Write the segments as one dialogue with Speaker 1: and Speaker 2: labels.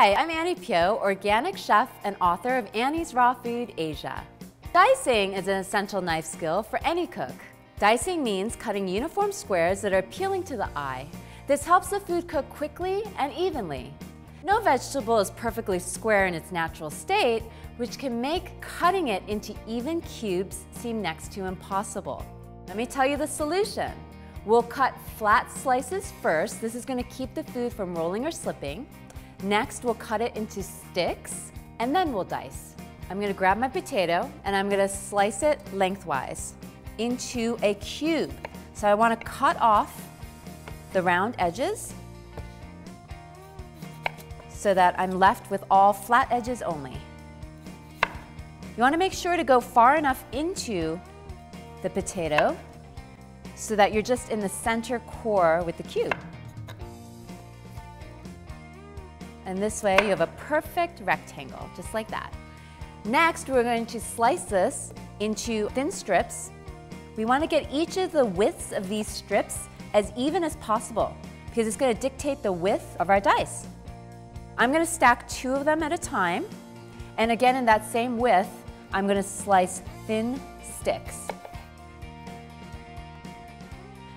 Speaker 1: Hi, I'm Annie Phyo, organic chef and author of Annie's Raw Food Asia. Dicing is an essential knife skill for any cook. Dicing means cutting uniform squares that are appealing to the eye. This helps the food cook quickly and evenly. No vegetable is perfectly square in its natural state, which can make cutting it into even cubes seem next to impossible. Let me tell you the solution. We'll cut flat slices first. This is going to keep the food from rolling or slipping. Next, we'll cut it into sticks, and then we'll dice. I'm going to grab my potato, and I'm going to slice it lengthwise into a cube. So I want to cut off the round edges so that I'm left with all flat edges only. You want to make sure to go far enough into the potato so that you're just in the center core with the cube. And this way you have a perfect rectangle, just like that. Next, we're going to slice this into thin strips. We want to get each of the widths of these strips as even as possible because it's going to dictate the width of our dice. I'm going to stack 2 of them at a time. And again, in that same width, I'm going to slice thin sticks.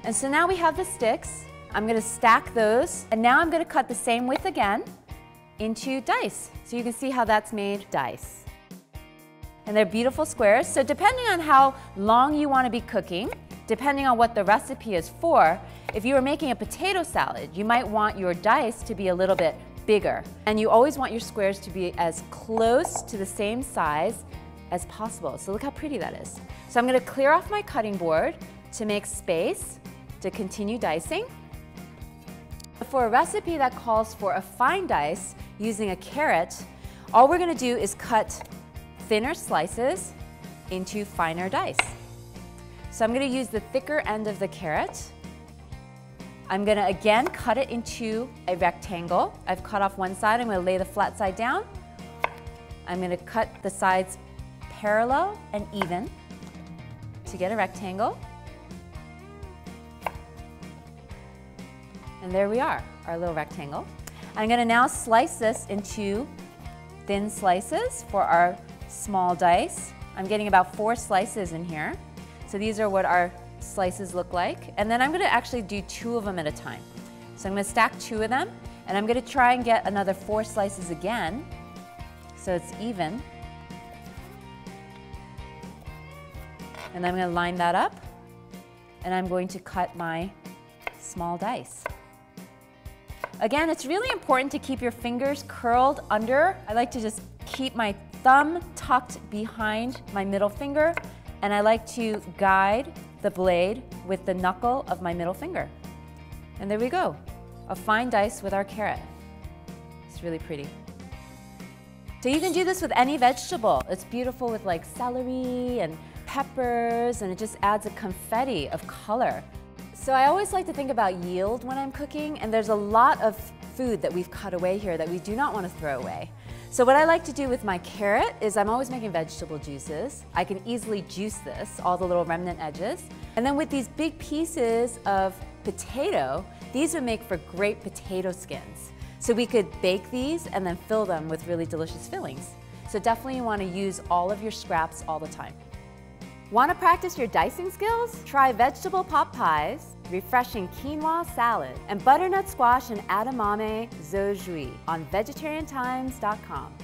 Speaker 1: And so now we have the sticks. I'm going to stack those. And now I'm going to cut the same width again into dice. So you can see how that's made dice. And they're beautiful squares. So depending on how long you want to be cooking, depending on what the recipe is for, if you were making a potato salad, you might want your dice to be a little bit bigger. And you always want your squares to be as close to the same size as possible. So look how pretty that is. So I'm going to clear off my cutting board to make space to continue dicing. For a recipe that calls for a fine dice using a carrot, all we're going to do is cut thinner slices into finer dice. So I'm going to use the thicker end of the carrot. I'm going to again cut it into a rectangle. I've cut off one side. I'm going to lay the flat side down. I'm going to cut the sides parallel and even to get a rectangle. And there we are, our little rectangle. I'm going to now slice this into thin slices for our small dice. I'm getting about 4 slices in here. So these are what our slices look like. And then I'm going to actually do 2 of them at a time. So I'm going to stack 2 of them, and I'm going to try and get another 4 slices again so it's even. And I'm going to line that up, and I'm going to cut my small dice. Again, it's really important to keep your fingers curled under. I like to just keep my thumb tucked behind my middle finger, and I like to guide the blade with the knuckle of my middle finger. And there we go, a fine dice with our carrot. It's really pretty. So you can do this with any vegetable. It's beautiful with like celery and peppers, and it just adds a confetti of color. So I always like to think about yield when I'm cooking, and there's a lot of food that we've cut away here that we do not want to throw away. So what I like to do with my carrot is I'm always making vegetable juices. I can easily juice this, all the little remnant edges. And then with these big pieces of potato, these would make for great potato skins. So we could bake these and then fill them with really delicious fillings. So definitely you want to use all of your scraps all the time. Want to practice your dicing skills? Try vegetable pot pies, refreshing quinoa salad, and butternut squash and edamame zojui on vegetariantimes.com.